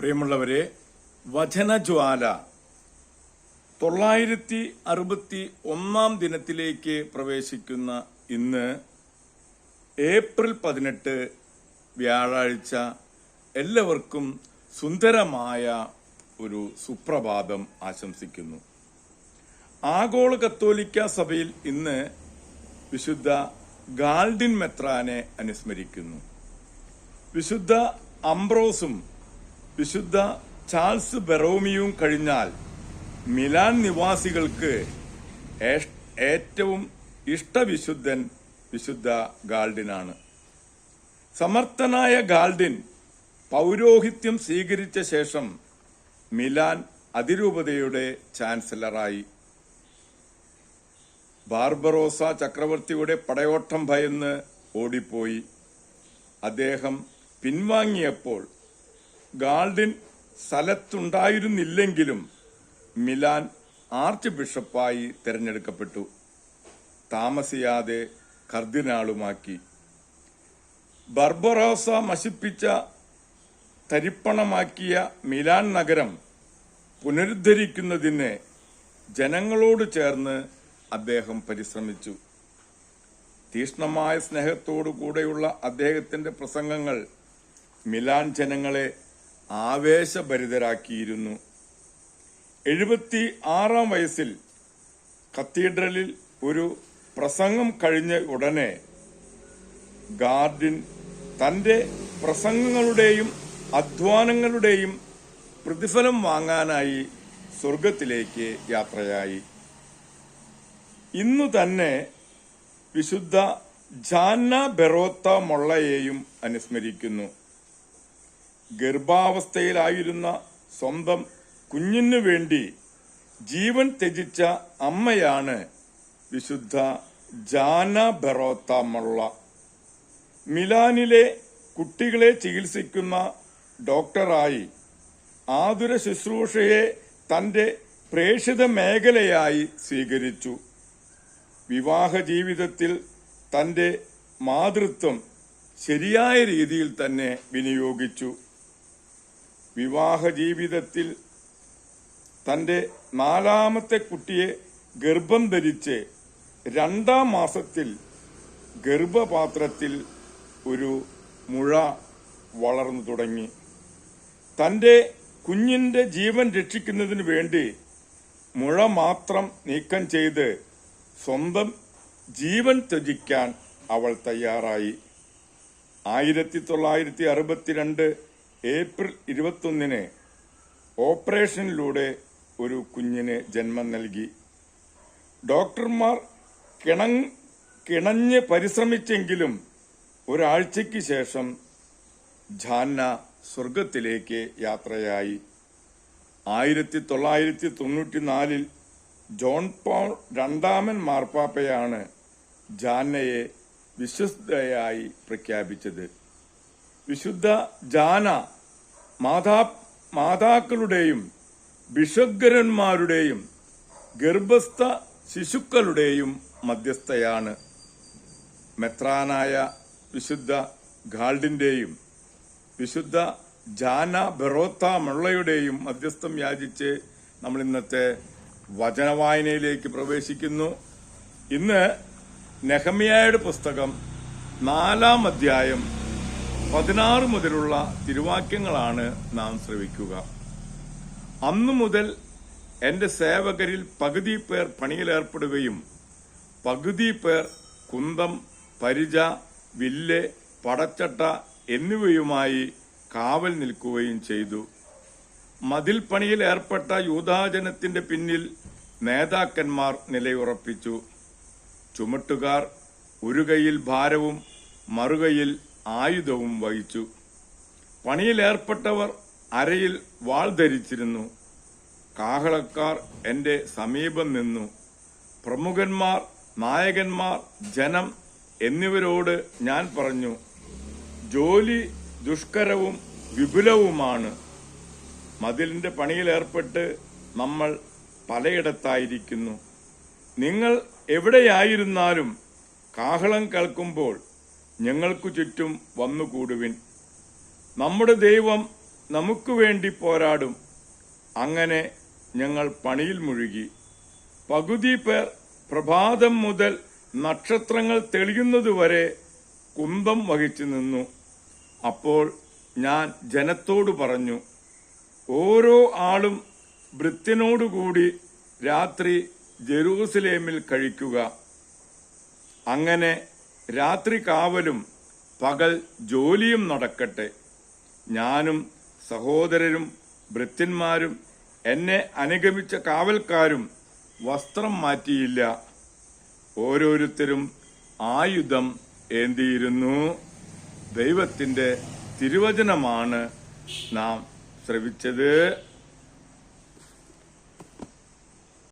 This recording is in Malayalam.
പ്രിയമുള്ളവരെ, വചനജ്വാല 961 ദിനത്തിലേക്ക് പ്രവേശിക്കുന്ന ഇന്ന് ഏപ്രിൽ 18 വ്യാഴാഴ്ച എല്ലാവർക്കും സുന്ദരമായ ഒരു സുപ്രഭാതം ആശംസിക്കുന്നു. ആഗോള കത്തോലിക്ക സഭയിൽ ഇന്ന് വിശുദ്ധ ഗാൾഡിൻ മെത്രാനെ അനുസ്മരിക്കുന്നു. വിശുദ്ധ അംബ്രോസും വിശുദ്ധ ചാൾസ് ബെറോമിയും കഴിഞ്ഞാൽ മിലാൻ നിവാസികൾക്ക് ഏറ്റവും ഇഷ്ടവിശുദ്ധൻ വിശുദ്ധ ഗാൾഡിനാണ്. സമർത്ഥനായ ഗാൾഡിൻ പൗരോഹിത്യം സ്വീകരിച്ച ശേഷം മിലാൻ അതിരൂപതയുടെ ചാൻസലറായി. ബാർബറോസ ചക്രവർത്തിയുടെ പടയോട്ടം ഭയന്ന് ഓടിപ്പോയി. അദ്ദേഹം പിൻവാങ്ങിയപ്പോൾ ഗാൾഡിൻ സ്ഥലത്തുണ്ടായിരുന്നില്ലെങ്കിലും മിലാൻ ആർച്ച് ബിഷപ്പായി തെരഞ്ഞെടുക്കപ്പെട്ടു. താമസിയാതെ കർദിനാളുമാക്കി. ബാർബറോസ നശിപ്പിച്ച തരിപ്പണമാക്കിയ മിലാൻ നഗരം പുനരുദ്ധരിക്കുന്നതിന് ജനങ്ങളോട് ചേർന്ന് അദ്ദേഹം പരിശ്രമിച്ചു. തീക്ഷ്ണമായ സ്നേഹത്തോടുകൂടെയുള്ള അദ്ദേഹത്തിന്റെ പ്രസംഗങ്ങൾ മിലാൻ ജനങ്ങളെ ആവേശഭരിതരാക്കിയിരുന്നു. 76 വയസ്സിൽ കത്തീഡ്രലിൽ ഒരു പ്രസംഗം കഴിഞ്ഞ ഉടനെ ഗാർഡിൻ തന്റെ പ്രസംഗങ്ങളുടെയും അധ്വാനങ്ങളുടെയും പ്രതിഫലം വാങ്ങാനായി സ്വർഗത്തിലേക്ക് യാത്രയായി. ഇന്നു തന്നെ വിശുദ്ധ ജാന്ന ബെറോത്ത മൊള്ളയെയും അനുസ്മരിക്കുന്നു. ഗർഭാവസ്ഥയിലായിരുന്ന സ്വന്തം കുഞ്ഞിനു വേണ്ടി ജീവൻ ത്യജിച്ച അമ്മയാണ് വിശുദ്ധ ജാന ബെറോത്ത മൊള്ള. മിലാനിലെ കുട്ടികളെ ചികിത്സിക്കുന്ന ഡോക്ടറായി ആതുര ശുശ്രൂഷയെ തന്റെ പ്രേക്ഷിത മേഖലയായി സ്വീകരിച്ചു. വിവാഹ ജീവിതത്തിൽ തന്റെ മാതൃത്വം ശരിയായ രീതിയിൽ തന്നെ വിനിയോഗിച്ചു. വിവാഹ ജീവിതത്തിൽ തന്റെ 4ാമത്തെ കുട്ടിയെ ഗർഭം ധരിച്ച് 2ാം മാസത്തിൽ ഗർഭപാത്രത്തിൽ ഒരു മുഴ വളർന്നു തുടങ്ങി. തന്റെ കുഞ്ഞിന്റെ ജീവൻ രക്ഷിക്കുന്നതിന് വേണ്ടി മുഴ മാത്രം നീക്കം ചെയ്ത് സ്വന്തം ജീവൻ ത്യജിക്കാൻ അവൾ തയ്യാറായി. 1962 ഏപ്രിൽ 21 ഓപ്പറേഷനിലൂടെ ഒരു കുഞ്ഞിന് ജന്മം നൽകി. ഡോക്ടർമാർ കിണഞ്ഞ് പരിശ്രമിച്ചെങ്കിലും ഒരാഴ്ചയ്ക്ക് ശേഷം ജാന്ന സ്വർഗത്തിലേക്ക് യാത്രയായി. 1994 ജോൺ പോൾ 2 മാർപ്പാപ്പയാണ് ജാന്നയെ വിശ്വസ്തയായി പ്രഖ്യാപിച്ചത്. വിശുദ്ധ ജാന മാതാക്കളുടെയും ബിഷഗ്വരന്മാരുടെയും ഗർഭസ്ഥ ശിശുക്കളുടെയും മധ്യസ്ഥയാണ്. മെത്രാനായ വിശുദ്ധ ഗാൾഡിന്റെയും വിശുദ്ധ ജാന ബെറോത്ത മൊള്ളയുടെയും മധ്യസ്ഥം യാചിച്ച് നമ്മൾ ഇന്നത്തെ വചനവായനയിലേക്ക് പ്രവേശിക്കുന്നു. ഇന്ന് നെഹമ്യായുടെ പുസ്തകം 4-ാം അധ്യായം 16 മുതലുള്ള തിരുവാക്യങ്ങളാണ് നാം ശ്രവിക്കുക. അന്നു മുതൽ എന്റെ സേവകരിൽ പകുതി പേർ പണിയിലേർപ്പെടുകയും പകുതി പേർ കുന്തം, പരിച, വില്ല്, പടച്ചട്ട എന്നിവയുമായി കാവൽ നിൽക്കുകയും ചെയ്തു. മതിൽ പണിയിൽ ഏർപ്പെട്ട യൂദാജനത്തിന്റെ പിന്നിൽ നേതാക്കന്മാർ നിലയുറപ്പിച്ചു. ചുമട്ടുകാർ ഒരു കൈയിൽ ഭാരവും മറുകൈയിൽ ആയുധവും വഹിച്ചു. പണിയിലേർപ്പെട്ടവർ അരയിൽ വാൾ ധരിച്ചിരുന്നു. കാഹളക്കാർ എന്റെ സമീപം നിന്നു. പ്രമുഖന്മാർ, നായകന്മാർ, ജനം എന്നിവരോട് ഞാൻ പറഞ്ഞു, ജോലി ദുഷ്കരവും വിപുലവുമാണ്. മതിലിന്റെ പണിയിലേർപ്പെട്ട് നമ്മൾ പലയിടത്തായിരിക്കുന്നു. നിങ്ങൾ എവിടെയായിരുന്നാലും കാഹളം കേൾക്കുമ്പോൾ ഞങ്ങൾക്കു ചുറ്റും വന്നുകൂടുവിൻ. നമ്മുടെ ദൈവം നമുക്ക് വേണ്ടി പോരാടും. അങ്ങനെ ഞങ്ങൾ പണിയിൽ മുഴുകി. പകുതി പേർ പ്രഭാതം മുതൽ നക്ഷത്രങ്ങൾ തെളിയുന്നതുവരെ കുന്തം വഹിച്ചു നിന്നു. അപ്പോൾ ഞാൻ ജനത്തോട് പറഞ്ഞു, ഓരോ ആളും ഭൃത്യനോടുകൂടി രാത്രി ജെറൂസലേമിൽ കഴിക്കുക. അങ്ങനെ രാത്രി കാവലും പകൽ ജോലിയും നടക്കട്ടെ. ഞാനും സഹോദരരും ഭൃത്യന്മാരും എന്നെ അനുഗമിച്ച കാവൽക്കാരും വസ്ത്രം മാറ്റിയില്ല. ഓരോരുത്തരും ആയുധം ഏന്തിയിരുന്നു. ദൈവത്തിന്റെ തിരുവചനമാണ് നാം ശ്രവിച്ചത്.